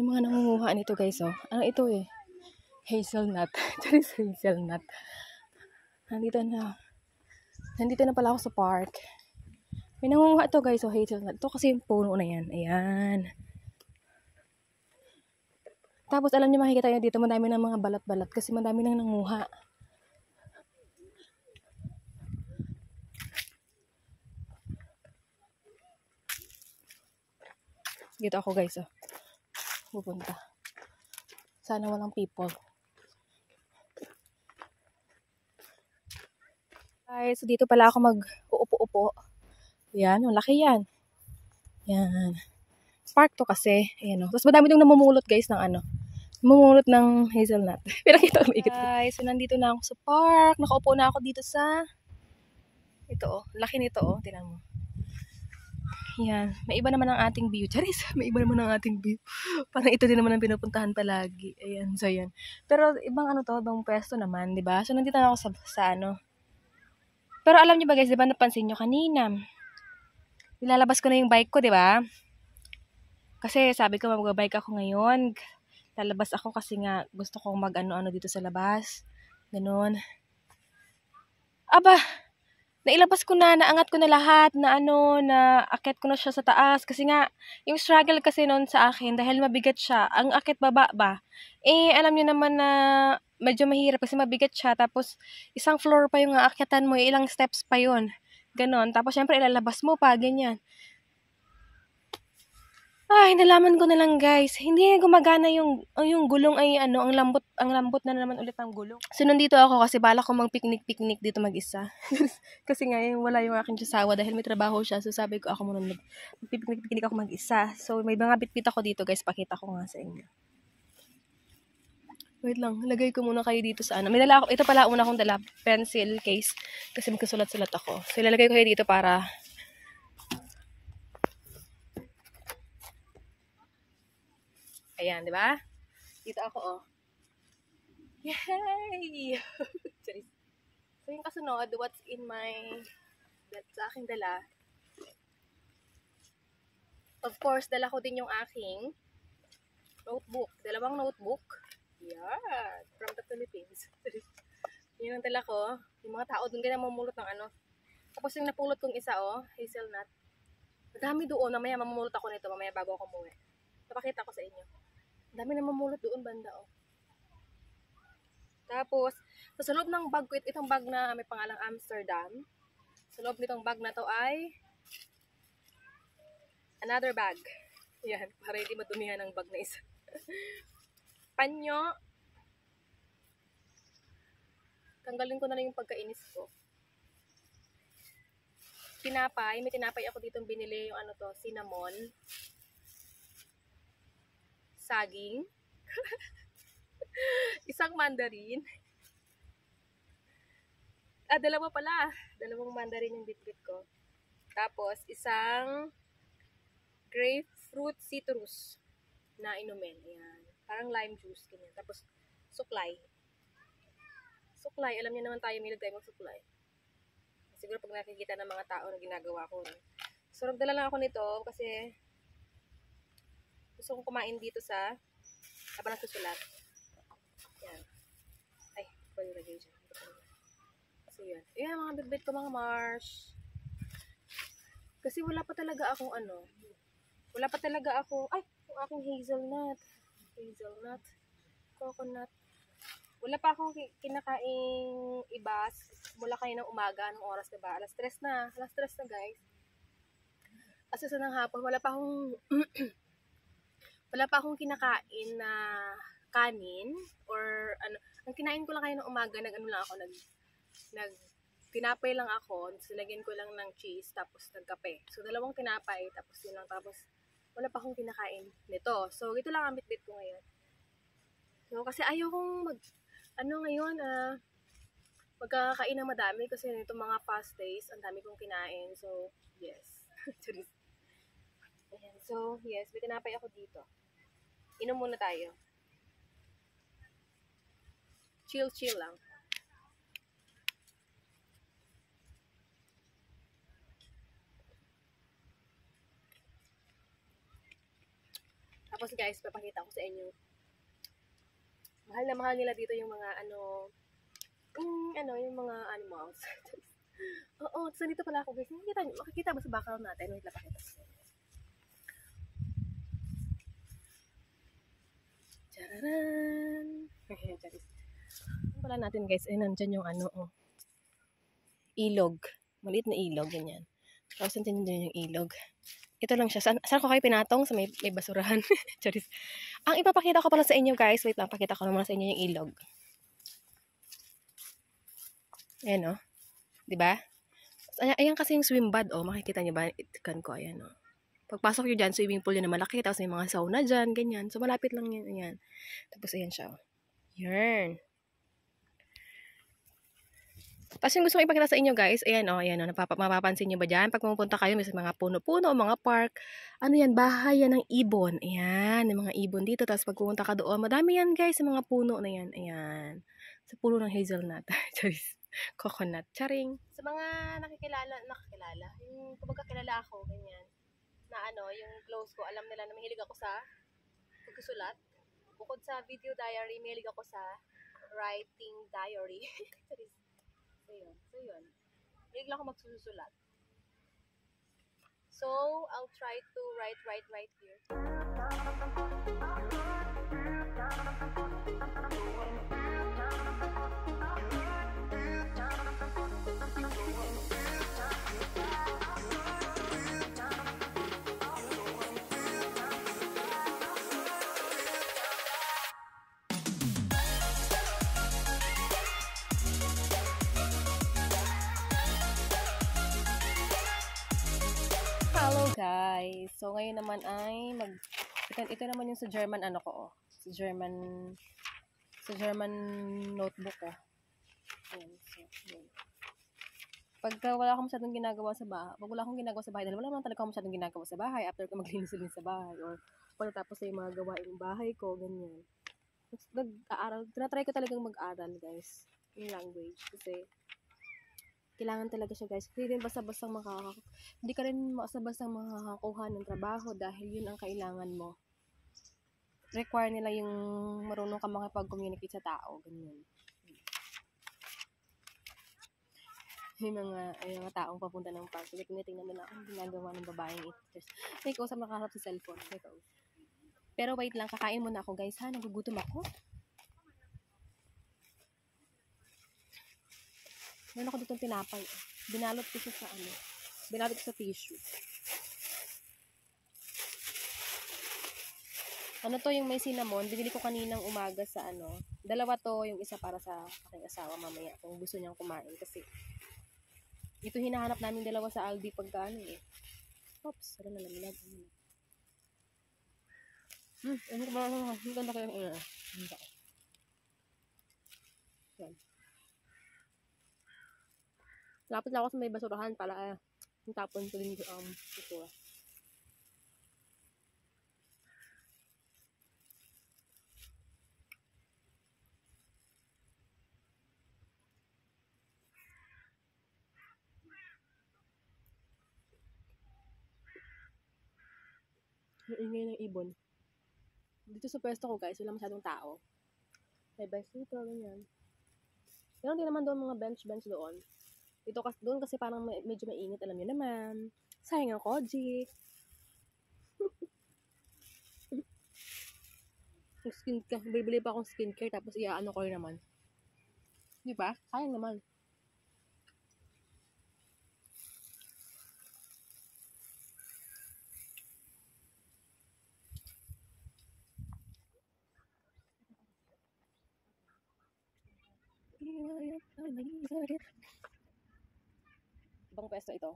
May mga nangunguha nito guys, oh. Ano ito eh? Hazelnut. Charis hazelnut. Nandito na pala ako sa park. May nangunguha ito guys, oh, hazelnut. Ito kasi yung puno na yan. Ayan. Tapos alam niyo, makikita nyo dito, madami ng mga balat-balat kasi madami nang nanguha. Dito ako guys, oh. Pupunta. Sana walang people. Guys, so dito pala ako mag-uupo-upo. Yan, ang laki yan. Yan. Park to kasi. Ayan, oh. Tapos madami dong namumulot guys ng ano. Namumulot ng hazelnut. Pinakita ko ikot. Guys, so nandito na ako sa park. Nakaupo na ako dito sa ito, oh. Laki nito, oh. Tingnan mo. Yan. May iba naman ang ating view. Charis, may iba naman ang ating view. Parang ito din naman ang pinupuntahan palagi. Ayan, so yan. Pero ibang ano to, ibang pwesto naman, di ba? So nandito na ako sa ano. Pero alam niyo ba guys, di ba napansin niyo kanina? Nilalabas ko na yung bike ko, di ba? Kasi sabi ko mag-bike ako ngayon. Lalabas ako kasi nga gusto kong mag-ano-ano dito sa labas. Ganon. Aba! Nailabas ko na, naangat ko na lahat, na ano, na akit ko na siya sa taas. Kasi nga, yung struggle kasi noon sa akin, dahil mabigat siya, ang akit baba ba? Eh, alam niyo naman na medyo mahirap kasi mabigat siya. Tapos, isang floor pa yung aakyatan mo, ilang steps pa yun. Ganon. Tapos, syempre, ilalabas mo pa, ganyan. Ay, nalaman ko na lang guys, hindi gumagana yung gulong ay ano, ang lambot na naman ulit ng gulong. So nandito ako kasi bala ko mag-picnic dito mag-isa. Kasi nga wala yung aking asawa dahil may trabaho siya. So sabi ko ako muna mag-picnic ako mag-isa. So may mga bitbit ako dito guys, pakita ko nga sa inyo. Wait lang, lagay ko muna kayo dito sa ano. May dala ako, ito pala una kong dala, pencil case kasi magkasulat-sulat ako. So ilalagay ko kayo dito para ayan, di ba? Dito ako, oh. Yay! So, yung kasunod, what's in sa aking dala. Of course, dala ko din yung aking notebook. Dalawang notebook. Yeah, from the Philippines. Yun ang dala ko. Yung mga tao dun, ganyan mamulot ng ano. Tapos yung napulot kong isa, oh, hazelnut. Madami doon. Mamaya mamulot ako nito, mamaya bago ako umuwi. Napakita ko sa inyo. Dami na mamulot doon banda, oh. Tapos, sa loob ng bag ko, itong bag na may pangalang Amsterdam. Sa loob nitong bag na to ay another bag. Yan, para hindi madumihan ang bag na isa. Panyo. Tanggalin ko na lang yung pagkainis ko. Tinapay. May tinapay ako dito binili yung ano to, cinnamon. Saging. Isang mandarin. Dalawa pala. Dalawang mandarin yung bitbit ko. Tapos, isang grapefruit citrus na inumin. Ayan. Parang lime juice. Ganyan. Tapos, suklay. Suklay. Alam niyo naman tayo, milig tayo magsuklay. Siguro pag nakikita ng mga tao na ginagawa ko. So, nagdala lang ako nito kasi gusto kong kumain dito sa habang nagsusulat. Yan. Ay, pwede lagay dyan. So, yan. Ayan, mga bitbit ko, mga Mars. Kasi wala pa talaga akong ano. Wala pa talaga ako. Ay, yung aking hazelnut. Hazelnut. Coconut. Wala pa akong kinakaing iba mula kayo ng umaga. Anong oras, diba? Alas 3 na. Alas 3 na, guys. As sa ng hapon, wala pa akong kinakain na kanin or ano. Ang kinain ko lang kayo ng umaga, tinapay lang ako, sinagyan ko lang ng cheese, tapos nagkape. So, dalawang tinapay, tapos yun lang, tapos wala pa akong kinakain nito. So, ito lang ang bitbit ko ngayon. So, kasi ayaw kong magkakain ng madami kasi nito mga past days, ang dami kong kinain. So, yes. Ayan. So, yes, may tinapay ako dito. Inom muna tayo. Chill lang. Tapos guys, papakita ko sa inyo. Mahal na mahal nila dito yung mga yung mga animals. Oo, tapos nandito pala ako guys. Makikita ba sa background natin? Wait lang, pakita ko. Tararan! Ano pala natin guys? Ay, nandyan yung ilog. Maliit na ilog, ganyan. Tapos nandyan yung ilog. Ito lang siya. Saan ko kayo pinatong? Sa may basurahan. Charis. Ang ipapakita ko pala sa inyo guys. Wait lang, pakita ko naman sa inyo yung ilog. Ayan o. Diba? Ayan kasi yung swimbad. O, makikita nyo ba? Itikan ko. Ayan o. Pagpasok nyo dyan, swimming pool yun na malaki. Tapos may mga sauna dyan. Ganyan. So, malapit lang yan. Ayan. Tapos ayan siya o. Yan. Tapos yung gusto ko ipakita sa inyo guys, ayan o, mapapansin nyo ba dyan? Pag pumunta kayo, may mga puno-puno o mga park, ano yan, bahay yan ng ibon. Ayan, yung mga ibon dito. Tapos pag pumunta ka doon, madami yan guys, yung mga puno na yan. Ayan. Sa puno ng hazelnut. Charis. Coconut. Charing. Sa mga nakakilala, yung kumagkakilala ako, ganyan, na yung close ko, alam nila na mahilig ako sa pagsusulat. Bukod sa video diary, mahilig ako sa writing diary. Charis. So yun. Bigla ako magsusulat. So, I'll try to write here. Hello guys. So ngayon naman ay ito naman yung sa German ko. Sa German notebook ko. Ayan. So, yun. Pagka wala akong masyadong ginagawa sa bahay, dahil wala naman talaga akong masyadong ginagawa sa bahay after ko maglinis-linis sa bahay or pagkatapos sa yung mga gawaing bahay ko, ganyan. Tinatry ko talagang mag-aral guys, yung language kasi kailangan talaga siya guys. Hindi ka rin basta-basta makakakuha ng trabaho dahil yun ang kailangan mo. Require nila yung marunong ka makipag-communicate sa tao. Ganyan. May mga taong papunta ng park. Tingnan nila ang ginagawa ng babaeng ito. May kausap nakaharap sa cellphone. Pero wait lang, kakain muna ako guys ha. Nagugutom ako. Meron ako ditong tinapay. Binalot ko siya sa tissue. Yung may cinnamon, binili ko kaninang umaga sa dalawa to, yung isa para sa aking asawa mamaya kung gusto niyang kumain kasi ito hinahanap namin dalawa sa Aldi pagka Oops, sarang nalamilag. Ano ba? Ang ganda kayo. Yan. Lapit lang ako sa may basurahan para yung tapon ko din basura. Yung ingay ng ibon. Dito sa pwesto ko guys, wala masyadong tao. May bench dito, ganyan. Pero hindi naman doon mga bench doon. Doon kasi parang medyo mainit, alam niyo naman. Sayang ang Koji. Bibili pa akong skincare tapos iaano ko rin naman. Di ba? Sayang naman. Ibang pwesto ito.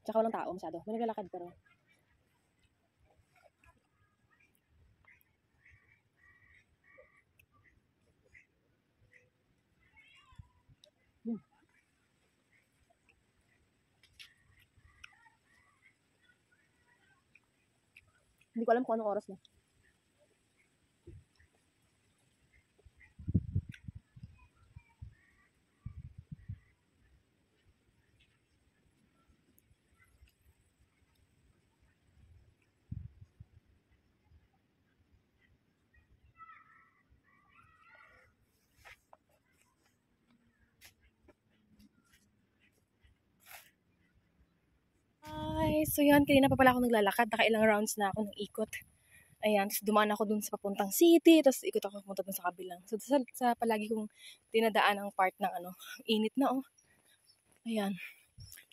Tsaka walang tao masyado. May naglalakad pero. Hindi ko alam kung anong oras na. So yun, kanina pa pala ako naglalakad. Nakailang rounds na ako ng ikot. Ayan, tapos dumaan ako dun sa papuntang city, tapos ikot ako pumunta dun sa kabilang. So sa palagi kong dinadaan ang part ng init na oh. Ayan.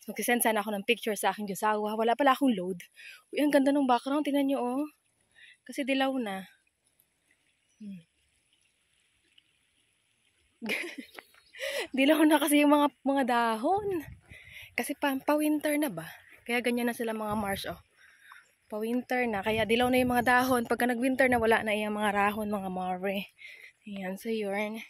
So magsisend sana ako ng picture sa aking josawa. Wala pala akong load. Uy, ang ganda ng background. Tingnan nyo oh. Kasi dilaw na. Dilaw na kasi yung mga dahon. Kasi pa-winter na ba? Kaya ganyan na sila mga March oh. Pa-winter na, kaya dilaw na yung mga dahon. Pagka nag-winter na, wala na yung mga rahon, mga mare. Ayan, so yun.